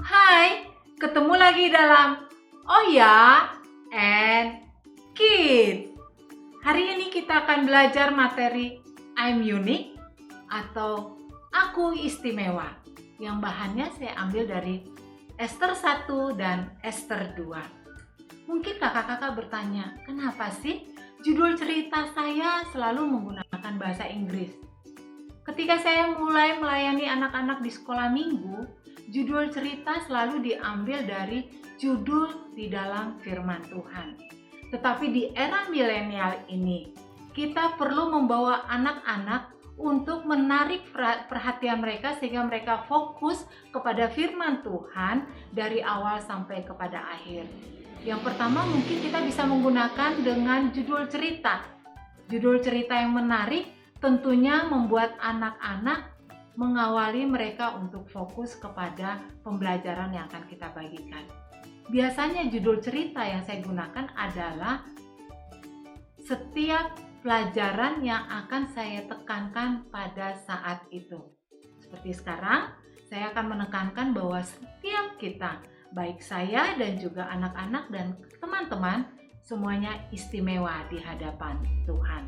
Hai, ketemu lagi dalam Oya and Kid. Hari ini kita akan belajar materi I'm unique atau Aku istimewa, yang bahannya saya ambil dari Ester 1 dan Ester 2. Mungkin kakak-kakak bertanya, kenapa sih judul cerita saya selalu menggunakan bahasa Inggris? Ketika saya mulai melayani anak-anak di sekolah minggu, judul cerita selalu diambil dari judul di dalam firman Tuhan. Tetapi di era milenial ini, kita perlu membawa anak-anak untuk menarik perhatian mereka sehingga mereka fokus kepada firman Tuhan dari awal sampai kepada akhir. Yang pertama mungkin kita bisa menggunakan dengan judul cerita. Judul cerita yang menarik tentunya membuat anak-anak mengawali mereka untuk fokus kepada pembelajaran yang akan kita bagikan. Biasanya judul cerita yang saya gunakan adalah setiap pelajaran yang akan saya tekankan pada saat itu. Seperti sekarang, saya akan menekankan bahwa setiap kita, baik saya dan juga anak-anak dan teman-teman, semuanya istimewa di hadapan Tuhan.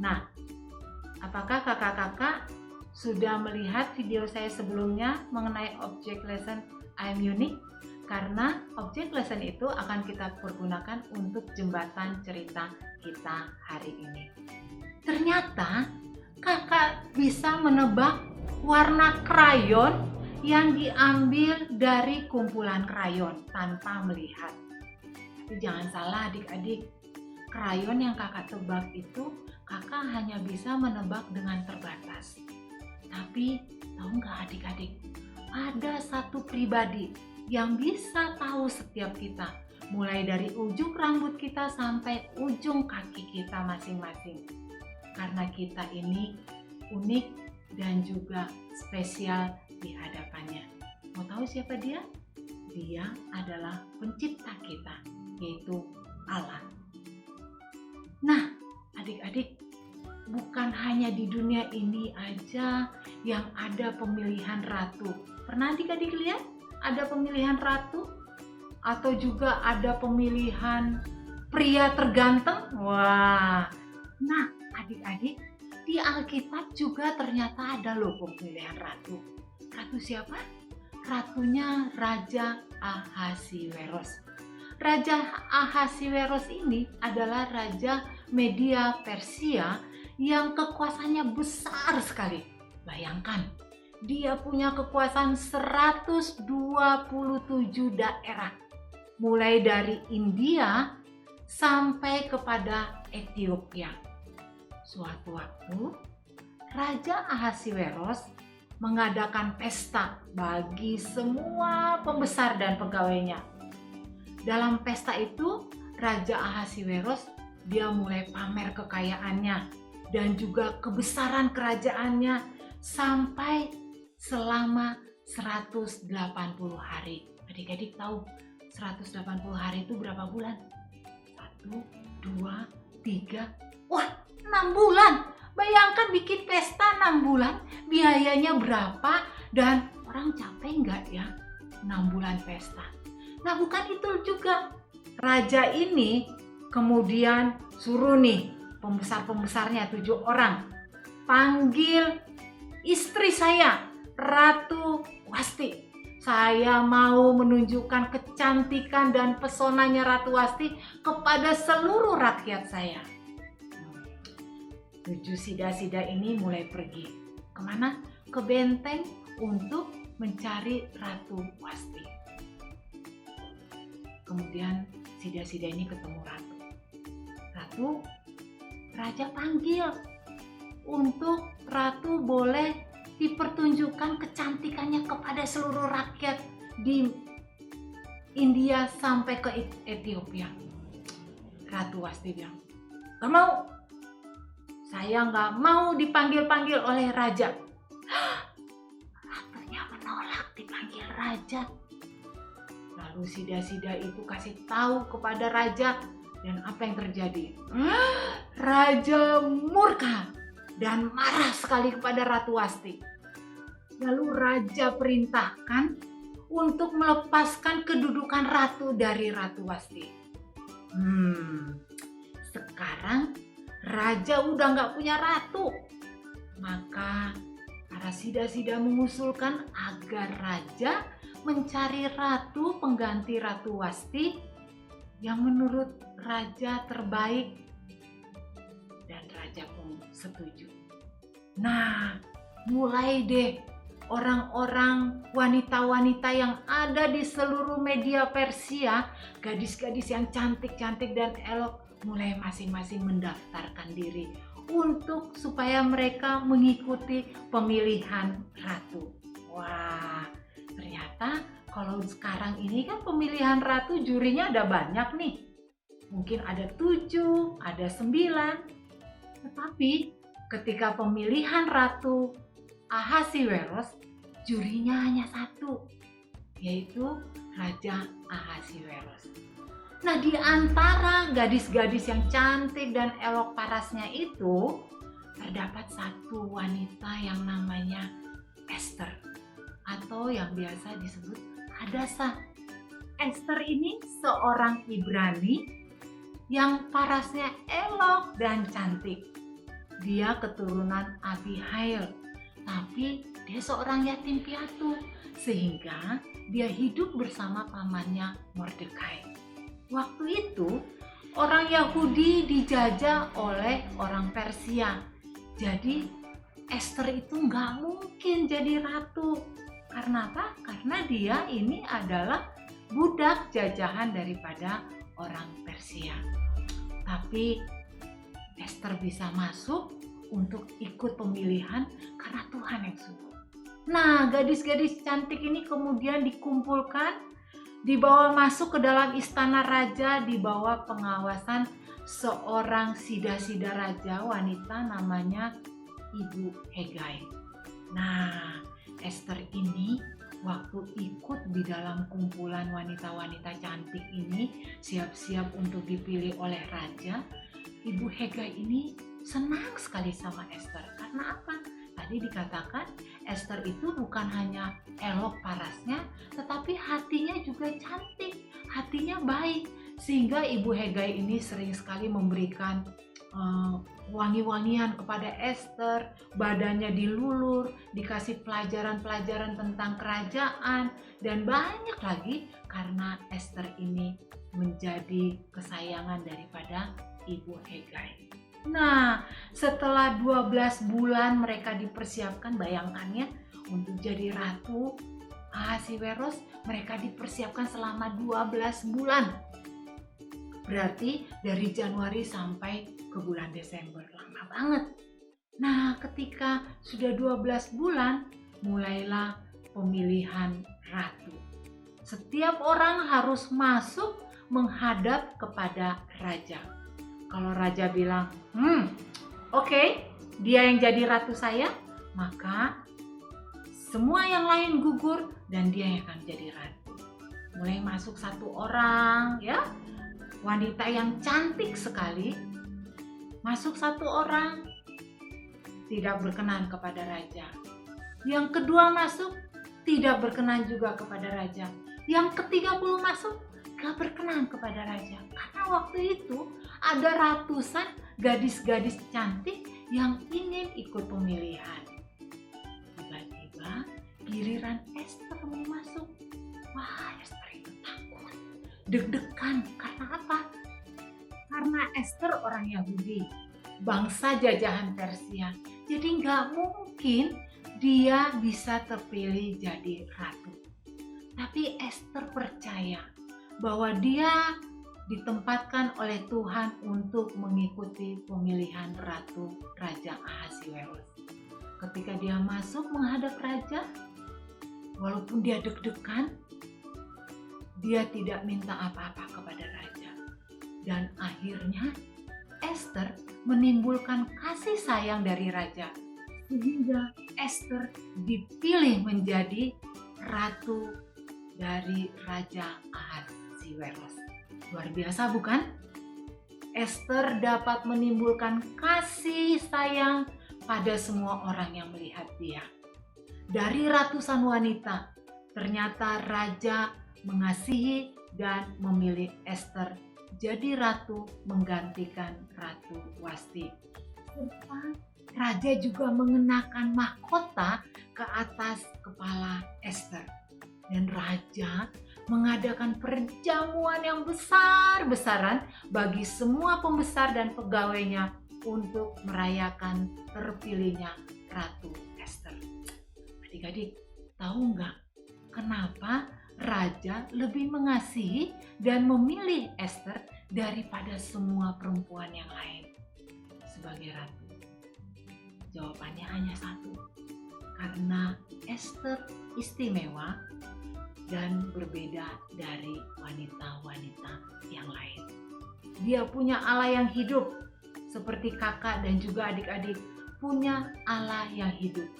Nah, apakah kakak-kakak sudah melihat video saya sebelumnya mengenai object lesson I'm unique? Karena object lesson itu akan kita pergunakan untuk jembatan cerita kita hari ini. Ternyata kakak bisa menebak warna krayon yang diambil dari kumpulan krayon tanpa melihat. Tapi jangan salah adik-adik, krayon yang kakak tebak itu kakak hanya bisa menebak dengan terbatas. Tapi tahu nggak adik-adik, ada satu pribadi yang bisa tahu setiap kita, mulai dari ujung rambut kita sampai ujung kaki kita masing-masing. Karena kita ini unik dan juga spesial di hadapannya. Mau tahu siapa dia? Dia adalah pencipta kita, yaitu Allah. Nah, adik-adik, bukan hanya di dunia ini aja yang ada pemilihan ratu. Pernah adik-adik lihat ada pemilihan ratu? Atau juga ada pemilihan pria terganteng? Wah, nah adik-adik, di Alkitab juga ternyata ada loh pemilihan ratu. Ratu siapa? Ratunya Raja Ahasiweros. Raja Ahasiweros ini adalah Raja Media Persia yang kekuasaannya besar sekali. Bayangkan, dia punya kekuasaan 127 daerah. Mulai dari India sampai kepada Ethiopia. Suatu waktu, Raja Ahasiweros mengadakan pesta bagi semua pembesar dan pegawainya. Dalam pesta itu, Raja Ahasiweros dia mulai pamer kekayaannya dan juga kebesaran kerajaannya sampai selama 180 hari. Adik-adik tahu 180 hari itu berapa bulan? 1, 2, 3, wah 6 bulan. Bayangkan bikin pesta 6 bulan, biayanya berapa dan orang capek nggak ya 6 bulan pesta. Nah bukan itu juga, raja ini kemudian suruh nih pembesar-pembesarnya 7 orang, panggil istri saya, Ratu Wasti. Saya mau menunjukkan kecantikan dan pesonanya Ratu Wasti kepada seluruh rakyat saya. 7 sida-sida ini mulai pergi. Kemana? Ke benteng untuk mencari Ratu Wasti. Kemudian sida-sida ini ketemu Ratu. Ratu, Raja panggil untuk Ratu boleh dipertunjukkan kecantikannya kepada seluruh rakyat di India sampai ke Ethiopia. Ratu Wasti bilang, gak mau. Saya gak mau dipanggil-panggil oleh raja. Ratunya menolak dipanggil raja. Lalu sida-sida itu kasih tahu kepada raja, dan apa yang terjadi? Raja murka dan marah sekali kepada Ratu Wasti. Lalu raja perintahkan untuk melepaskan kedudukan ratu dari Ratu Wasti. Sekarang raja udah nggak punya ratu. Maka para sida-sida mengusulkan agar raja mencari ratu pengganti Ratu Wasti yang menurut raja terbaik, dan raja pun setuju. Nah, mulai deh orang-orang wanita-wanita yang ada di seluruh media Persia, gadis-gadis yang cantik-cantik dan elok, mulai masing-masing mendaftarkan diri untuk supaya mereka mengikuti pemilihan ratu. Wah, ternyata kalau sekarang ini kan pemilihan ratu jurinya ada banyak nih. Mungkin ada 7, ada 9. Tetapi ketika pemilihan Ratu Ahasiweros, jurinya hanya 1, yaitu Raja Ahasiweros. Nah, di antara gadis-gadis yang cantik dan elok parasnya itu, terdapat satu wanita yang namanya Esther, atau yang biasa disebut Hadasa. Esther ini seorang Ibrani yang parasnya elok dan cantik. Dia keturunan Abihail, tapi dia seorang yatim piatu, sehingga dia hidup bersama pamannya Mordekai. Waktu itu orang Yahudi dijajah oleh orang Persia. Jadi Esther itu nggak mungkin jadi ratu. Karena apa? Karena dia ini adalah budak jajahan daripada orang Persia. Tapi Esther bisa masuk untuk ikut pemilihan karena Tuhan yang suruh. Nah, gadis-gadis cantik ini kemudian dikumpulkan, dibawa masuk ke dalam istana raja di bawah pengawasan seorang sida-sida raja wanita namanya Ibu Hegai. Nah, Esther ini waktu ikut di dalam kumpulan wanita-wanita cantik ini, siap-siap untuk dipilih oleh raja, Ibu Hegai ini senang sekali sama Esther. Karena apa? Tadi dikatakan Esther itu bukan hanya elok parasnya, tetapi hatinya juga cantik, hatinya baik. Sehingga Ibu Hegai ini sering sekali memberikan wangi-wangian kepada Esther, badannya dilulur, dikasih pelajaran-pelajaran tentang kerajaan, dan banyak lagi karena Esther ini menjadi kesayangan daripada Ibu Hegai. Nah, setelah 12 bulan mereka dipersiapkan, bayangkannya untuk jadi Ratu Ahasiweros, mereka dipersiapkan selama 12 bulan. Berarti dari Januari sampai ke bulan Desember, lama banget. Nah, ketika sudah 12 bulan, mulailah pemilihan ratu. Setiap orang harus masuk menghadap kepada raja. Kalau raja bilang, oke, dia yang jadi ratu saya, maka semua yang lain gugur dan dia yang akan jadi ratu. Mulai masuk satu orang, ya, wanita yang cantik sekali. Masuk satu orang, tidak berkenan kepada raja. Yang kedua masuk, tidak berkenan juga kepada raja. Yang ke-30 masuk, gak berkenan kepada raja. Karena waktu itu ada ratusan gadis-gadis cantik yang ingin ikut pemilihan. Tiba-tiba giliran Esther mau masuk. Wah, Esther itu takut, deg-degan. Karena apa? Karena Esther orang Yahudi, bangsa jajahan Persia. Jadi gak mungkin dia bisa terpilih jadi ratu. Tapi Esther percaya bahwa dia ditempatkan oleh Tuhan untuk mengikuti pemilihan ratu Raja Ahasiweros. Ketika dia masuk menghadap raja, walaupun dia deg-degan, dia tidak minta apa-apa kepada raja. Dan akhirnya Esther menimbulkan kasih sayang dari raja, sehingga Esther dipilih menjadi ratu dari Raja Ahasiweros. Luar biasa bukan? Esther dapat menimbulkan kasih sayang, pada semua orang yang melihat dia. Dari ratusan wanita, ternyata raja mengasihi dan memilih Ester jadi ratu menggantikan Ratu Wasti. Serta raja juga mengenakan mahkota ke atas kepala Ester. Dan raja mengadakan perjamuan yang besar-besaran bagi semua pembesar dan pegawainya untuk merayakan terpilihnya Ratu Ester. Adik-adik, tahu nggak kenapa raja lebih mengasihi dan memilih Ester daripada semua perempuan yang lain sebagai ratu? Jawabannya hanya satu, karena Ester istimewa dan berbeda dari wanita-wanita yang lain. Dia punya Allah yang hidup, seperti kakak dan juga adik-adik punya Allah yang hidup.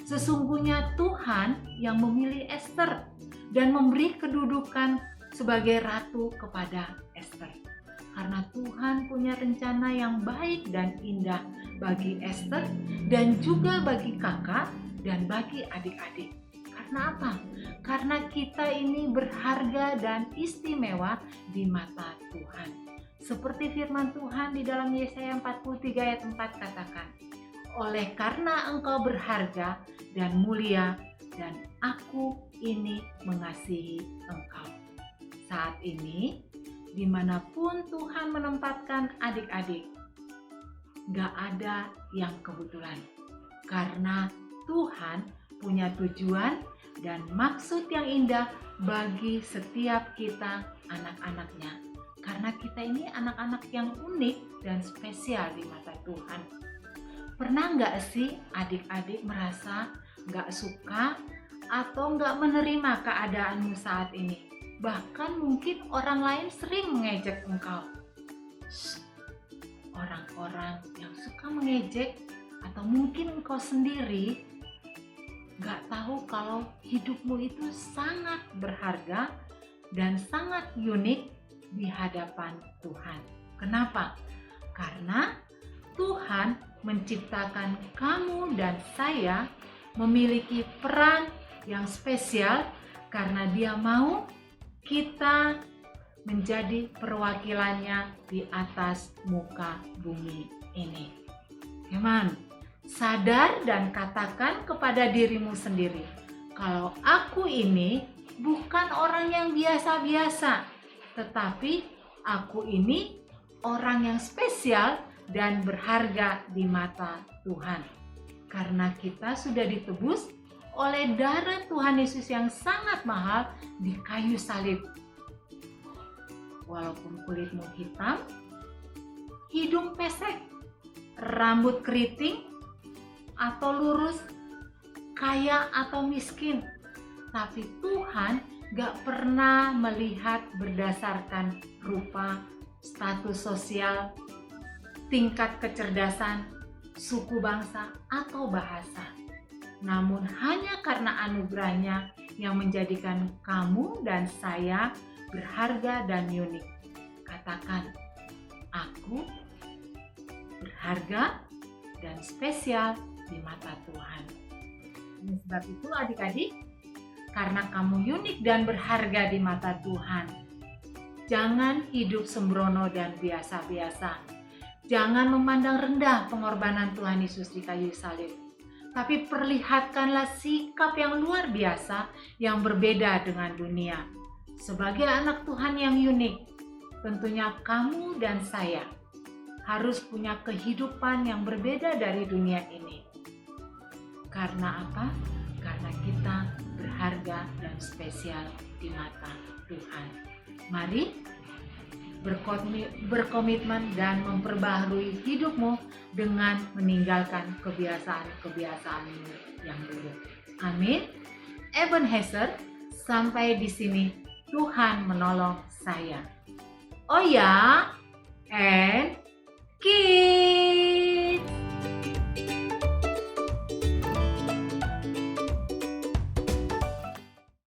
Sesungguhnya Tuhan yang memilih Ester dan memberi kedudukan sebagai ratu kepada Ester. Karena Tuhan punya rencana yang baik dan indah bagi Ester dan juga bagi kakak dan bagi adik-adik. Karena apa? Karena kita ini berharga dan istimewa di mata Tuhan. Seperti firman Tuhan di dalam Yesaya 43 ayat 4 katakan, oleh karena engkau berharga dan mulia dan aku ini mengasihi engkau. Saat ini, dimanapun Tuhan menempatkan adik-adik, gak ada yang kebetulan. Karena Tuhan punya tujuan dan maksud yang indah bagi setiap kita anak-anaknya. Karena kita ini anak-anak yang unik dan spesial di mata Tuhan. Pernah gak sih adik-adik merasa gak suka atau gak menerima keadaanmu saat ini? Bahkan mungkin orang lain sering mengejek engkau. Orang-orang yang suka mengejek atau mungkin engkau sendiri gak tahu kalau hidupmu itu sangat berharga dan sangat unik di hadapan Tuhan. Kenapa? Karena Tuhan menciptakan kamu dan saya memiliki peran yang spesial karena Dia mau kita menjadi perwakilannya di atas muka bumi ini. Teman, sadar dan katakan kepada dirimu sendiri, kalau aku ini bukan orang yang biasa-biasa, tetapi aku ini orang yang spesial dan berharga di mata Tuhan. Karena kita sudah ditebus oleh darah Tuhan Yesus yang sangat mahal di kayu salib. Walaupun kulitmu hitam, hidung pesek, rambut keriting, atau lurus, kaya atau miskin, tapi Tuhan gak pernah melihat berdasarkan rupa, status sosial, tingkat kecerdasan, suku bangsa, atau bahasa. Namun hanya karena anugerahnya yang menjadikan kamu dan saya berharga dan unik. Katakan, aku berharga dan spesial di mata Tuhan. Oleh sebab itu adik-adik, karena kamu unik dan berharga di mata Tuhan, jangan hidup sembrono dan biasa-biasa. Jangan memandang rendah pengorbanan Tuhan Yesus di kayu salib. Tapi perlihatkanlah sikap yang luar biasa yang berbeda dengan dunia. Sebagai anak Tuhan yang unik, tentunya kamu dan saya harus punya kehidupan yang berbeda dari dunia ini. Karena apa? Karena kita berharga dan spesial di mata Tuhan. Mari berkomitmen dan memperbaharui hidupmu dengan meninggalkan kebiasaan-kebiasaanmu yang buruk. Amin. Ebenezer, sampai di sini Tuhan menolong saya. Oh ya, and keep